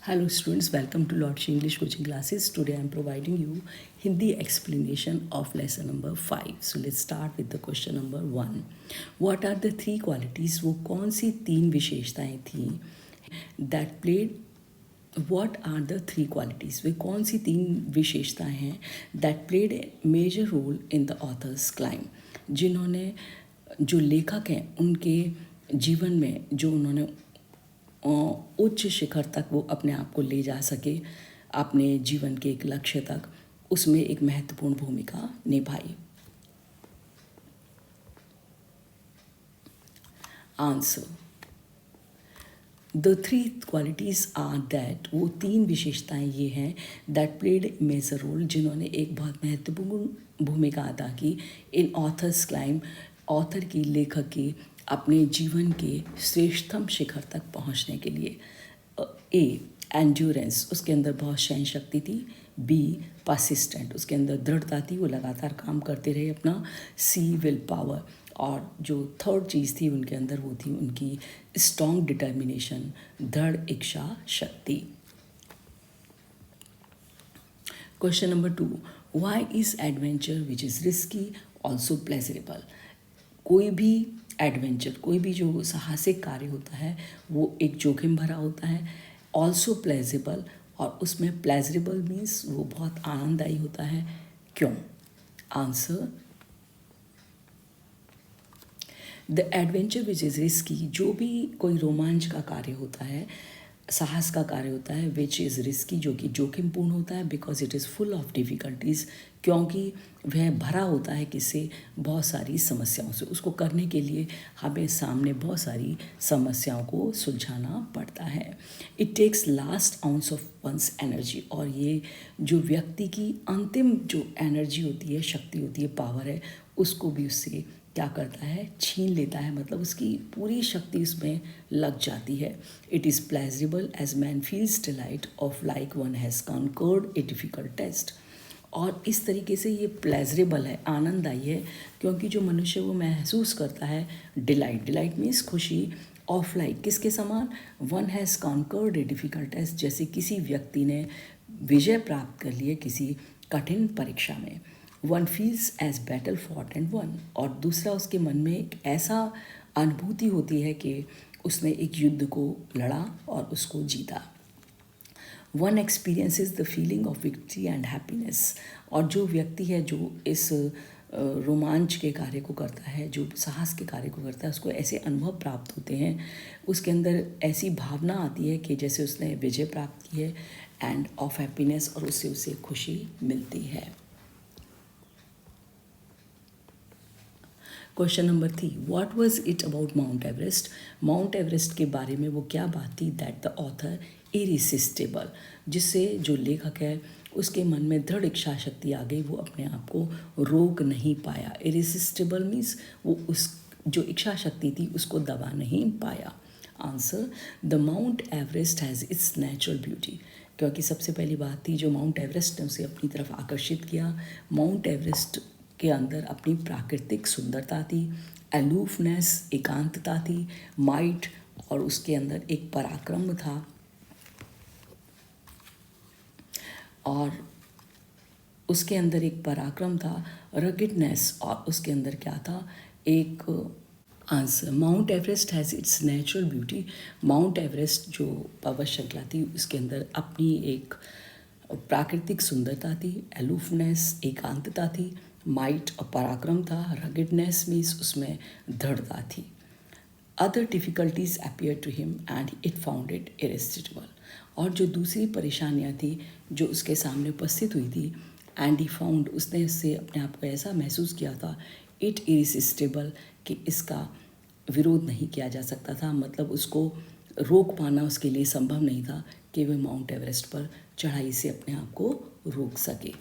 Hello students, welcome to Lordship English coaching classes. Today I am providing you Hindi explanation of lesson number 5. So let's start with the question number 1. What are the three qualities? वो कौन सी तीन विशेषताएं थी that played what are the three qualities? वे कौन सी तीन विशेषताएं हैं that played a major role in the author's climb? जिन्होंने जो लेखक हैं उनके जीवन में जो उन्होंने उच्च शिखर तक वो अपने आप को ले जा सके, अपने जीवन के एक लक्ष्य तक, उसमें एक महत्वपूर्ण भूमिका निभाई. Answer, the three qualities are that, वो तीन विशेषताएं ये हैं दैट प्लेड मेजर रोल, जिन्होंने एक बहुत महत्वपूर्ण भूमिका अदा की इन ऑथर्स क्लाइम, ऑथर की, लेखक की अपने जीवन के श्रेष्ठतम शिखर तक पहुंचने के लिए. ए, एंड्योरेंस, उसके अंदर बहुत सहन शक्ति थी. बी, परसिस्टेंट, उसके अंदर दृढ़ता थी, वो लगातार काम करते रहे अपना. सी, विल पावर, और जो थर्ड चीज़ थी उनके अंदर वो थी उनकी स्ट्रॉन्ग डिटर्मिनेशन, दृढ़ इच्छा शक्ति. Question number 2, why is adventure which is risky also pleasurable? कोई भी एडवेंचर, कोई भी जो साहसिक कार्य होता है वो एक जोखिम भरा होता है. ऑल्सो प्लेजेबल, और उसमें प्लेजरेबल मीन्स वो बहुत आनंददायी होता है. क्यों? Answer, the adventure which is risky, जो भी कोई रोमांच का कार्य होता है, साहस का कार्य होता है, विच इज़ रिस्की, जो कि जोखिमपूर्ण होता है, because it is full of difficulties, क्योंकि वह भरा होता है किससे? बहुत सारी समस्याओं से. उसको करने के लिए हमें सामने बहुत सारी समस्याओं को सुलझाना पड़ता है. It takes last ounce of one's energy, और ये जो व्यक्ति की अंतिम जो एनर्जी होती है, शक्ति होती है, पावर है, उसको भी उससे क्या करता है? छीन लेता है, मतलब उसकी पूरी शक्ति उसमें लग जाती है. It is pleasurable as man feels delight of like one has conquered a difficult test. और इस तरीके से ये प्लेजरेबल है, आनंददायी है, क्योंकि जो मनुष्य वो महसूस करता है डिलाइट, डिलाइट मीन्स खुशी, ऑफ लाइक किसके समान? One has conquered a difficult test, जैसे किसी व्यक्ति ने विजय प्राप्त कर लिए किसी कठिन परीक्षा में. One feels as battle fought and won, और दूसरा उसके मन में एक ऐसा अनुभूति होती है कि उसने एक युद्ध को लड़ा और उसको जीता. One experiences the feeling of victory and happiness, और जो व्यक्ति है जो इस रोमांच के कार्य को करता है, जो साहस के कार्य को करता है, उसको ऐसे अनुभव प्राप्त होते हैं, उसके अंदर ऐसी भावना आती है कि जैसे उसने विजय प्राप्त की है, एंड ऑफ हैप्पीनेस, और उससे उसे खुशी मिलती है. Question number 3, what was it about mount Everest? Mount Everest के बारे में वो क्या बात थी दैट द ऑथर इरिसिस्टेबल, जिससे जो लेखक है उसके मन में दृढ़ इच्छा शक्ति आ गई, वो अपने आप को रोक नहीं पाया. इरिसिस्टेबल मीन्स वो उस जो इच्छा शक्ति थी उसको दबा नहीं पाया. Answer, the mount Everest has its natural beauty, क्योंकि सबसे पहली बात थी जो माउंट एवरेस्ट ने उसे अपनी तरफ आकर्षित किया, माउंट एवरेस्ट के अंदर अपनी प्राकृतिक सुंदरता थी, अलूफनेस, एकांतता थी, माइट, और उसके अंदर एक पराक्रम था, और उसके अंदर एक पराक्रम था, रगिडनेस, और उसके अंदर क्या था? एक. Answer, mount Everest has its natural beauty, mount Everest जो पर्वत श्रृंखला थी उसके अंदर अपनी एक प्राकृतिक सुंदरता थी, अलूफनेस, एकांतता थी, माइट और पराक्रम था, रगिडनेस मीन्स उसमें दृढ़ता थी. Other difficulties appear to him and it found it irresistible, और जो दूसरी परेशानियां थी जो उसके सामने उपस्थित हुई थी, एंड ही फाउंड, उसने इससे अपने आप को ऐसा महसूस किया था, इट इरेसिस्टिबल, कि इसका विरोध नहीं किया जा सकता था, मतलब उसको रोक पाना उसके लिए संभव नहीं था कि वह माउंट एवरेस्ट पर चढ़ाई से अपने आप को रोक सके.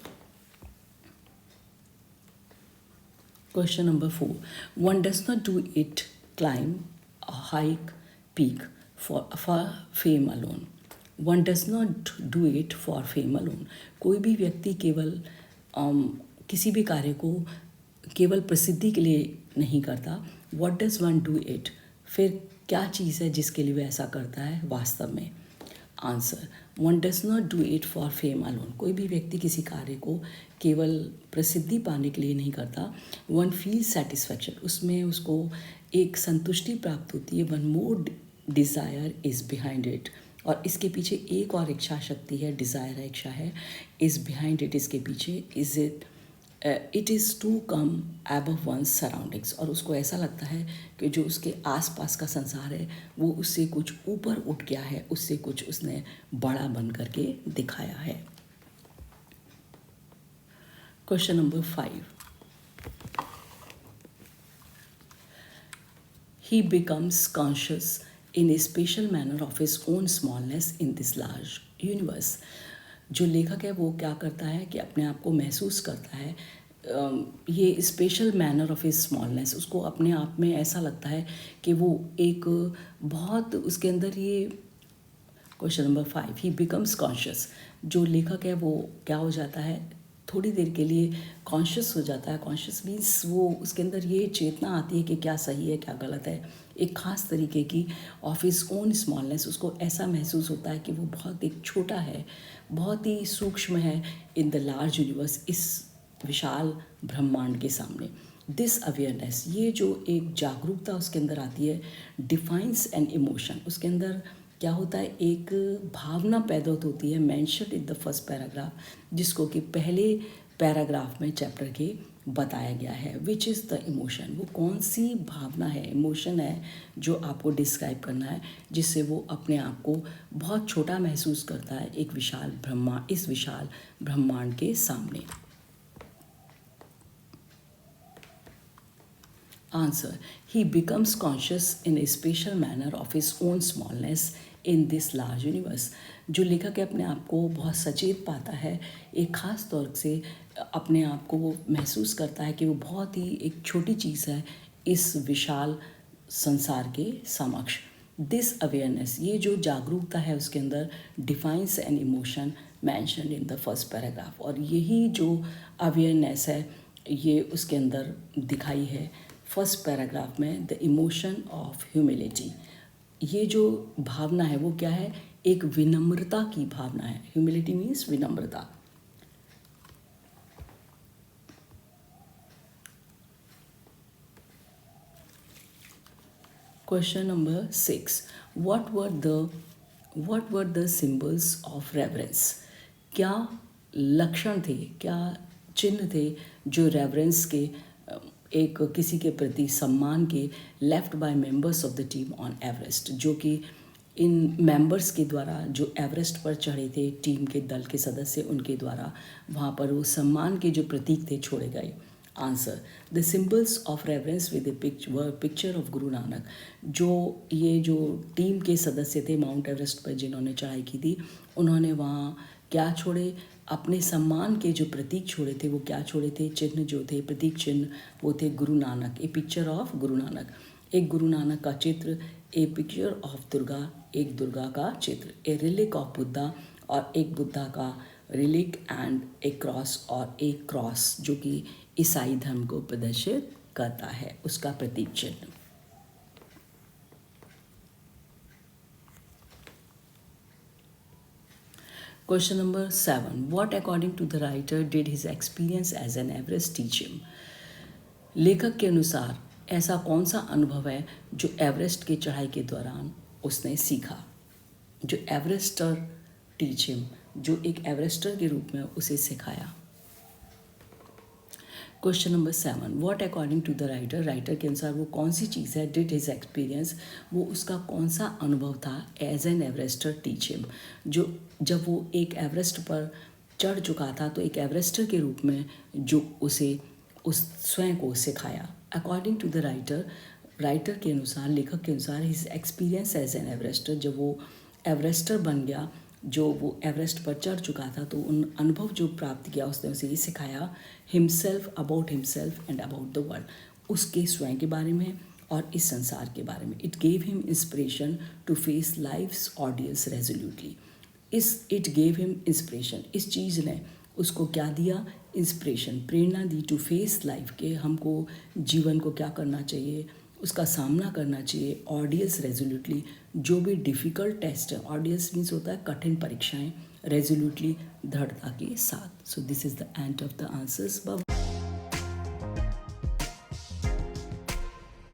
Question number 4. One does not do it climb a hike peak for fame alone. One does not do it for fame alone. कोई भी व्यक्ति केवल किसी भी कार्य को केवल प्रसिद्धि के लिए नहीं करता. What does one do it? फिर क्या चीज़ है जिसके लिए वह ऐसा करता है वास्तव में? Answer, one does not do it for fame alone. कोई भी व्यक्ति किसी कार्य को केवल प्रसिद्धि पाने के लिए नहीं करता। वन फील सेटिस्फैक्शन, उसमें उसको एक संतुष्टि प्राप्त होती है। One more desire is behind it, और इसके पीछे एक और इच्छा शक्ति है, डिज़ायर है, इच्छा है। इज़ बिहाइंड इट, इसके पीछे is it is to come above one's surroundings, और उसको ऐसा लगता है कि जो उसके आसपास का संसार है वो उससे कुछ ऊपर उठ गया है, उससे कुछ उसने बड़ा बन करके दिखाया है। Question number 5, he becomes conscious in a special manner of his own smallness in this large universe। जो लेखक है वो क्या करता है कि अपने आप को महसूस करता है, ये special manner of his smallness, उसको अपने आप में ऐसा लगता है कि वो एक बहुत उसके अंदर ये। क्वेश्चन नंबर 5, ही बिकम्स कॉन्शियस, जो लेखक है वो क्या हो जाता है, थोड़ी देर के लिए कॉन्शियस हो जाता है। कॉन्शियस मीन्स वो उसके अंदर ये चेतना आती है कि क्या सही है क्या गलत है, एक ख़ास तरीके की ऑफ हिज ओन स्मॉलनेस। उसको ऐसा महसूस होता है कि वो बहुत एक छोटा है, बहुत ही सूक्ष्म है इन द लार्ज यूनिवर्स, इस विशाल ब्रह्मांड के सामने। दिस अवेयरनेस, ये जो एक जागरूकता उसके अंदर आती है, डिफाइंस एन इमोशन, उसके अंदर क्या होता है, एक भावना पैदा होती है, mention in the first paragraph, जिसको कि पहले पैराग्राफ में चैप्टर के बताया गया है। विच इज़ द इमोशन, वो कौन सी भावना है, इमोशन है जो आपको डिस्क्राइब करना है, जिससे वो अपने आप को बहुत छोटा महसूस करता है एक विशाल इस विशाल ब्रह्मांड के सामने। Answer, he becomes conscious in a special manner of his own smallness in this large universe। जो लेखक है अपने आप को बहुत सचेत पाता है, एक ख़ास तौर से अपने आप को वो महसूस करता है कि वो बहुत ही एक छोटी चीज़ है इस विशाल संसार के समक्ष। दिस अवेयरनेस, ये जो जागरूकता है उसके अंदर, defines an emotion mention in the first paragraph, और यही जो अवेयरनेस है ये उसके अंदर दिखाई है फर्स्ट पैराग्राफ में, द इमोशन ऑफ ह्यूमिलिटी। ये जो भावना है वो क्या है, एक विनम्रता की भावना है। ह्यूमिलिटी मीन्स विनम्रता। Question number 6, what were the symbols of reverence. क्या लक्षण थे, क्या चिन्ह थे जो रेवरेंस के, एक किसी के प्रति सम्मान के, left by members of the team on Everest, जो कि इन मेंबर्स के द्वारा जो एवरेस्ट पर चढ़े थे, टीम के दल के सदस्य, उनके द्वारा वहाँ पर वो सम्मान के जो प्रतीक थे छोड़े गए। Answer, the symbols of reverence with picture of Guru Nanak. जो ये जो टीम के सदस्य थे माउंट एवरेस्ट पर जिन्होंने चढ़ाई की थी, उन्होंने वहाँ क्या छोड़े, अपने सम्मान के जो प्रतीक छोड़े थे। वो क्या छोड़े थे, चिन्ह जो थे, प्रतीक चिन्ह, वो थे गुरु नानक, ए पिक्चर ऑफ गुरु नानक, एक गुरु नानक का चित्र, ए पिक्चर ऑफ दुर्गा, एक दुर्गा का चित्र, ए रिलिक ऑफ बुद्धा, और एक बुद्धा का रिलिक, एंड ए क्रॉस, और एक क्रॉस जो कि ईसाई धर्म को प्रदर्शित करता है, उसका प्रतीक चिन्ह। Question number 7, what according to the writer did his experience as an Everest teach him। लेखक के अनुसार ऐसा कौन सा अनुभव है जो एवरेस्ट की चढ़ाई के दौरान उसने सीखा, जो एवरेस्टर टीच हिम, जो एक एवरेस्टर के रूप में उसे सिखाया। Question number 7, what according to the writer, writer के अनुसार वो कौन सी चीज़ है, डिड हिज एक्सपीरियंस, वो उसका कौन सा अनुभव था, as an Everester teach him, जो जब वो एक एवरेस्ट पर चढ़ चुका था तो एक एवरेस्टर के रूप में जो उसे उस स्वयं को सिखाया। According to the writer, writer के अनुसार, लेखक के अनुसार, his experience as an Everester, जब वो एवरेस्टर बन गया, जो वो एवरेस्ट पर चढ़ चुका था, तो उन अनुभव जो प्राप्त किया उसने उसे ये सिखाया, himself, about himself and about the world, उसके स्वयं के बारे में और इस संसार के बारे में। It gave him inspiration to face life's audience resolutely. It gave him inspiration, इस चीज़ ने उसको क्या दिया, इंस्पिरेशन, प्रेरणा दी, टू फेस लाइफ, के हमको जीवन को क्या करना चाहिए, उसका सामना करना चाहिए ऑडियंस रेजोल्यूटली। जो भी डिफ़िकल्ट टेस्ट है, ऑडियंस मीन्स होता है कठिन परीक्षाएं, रेजोल्यूटली दृढ़ता के साथ। So this is the end of the answers.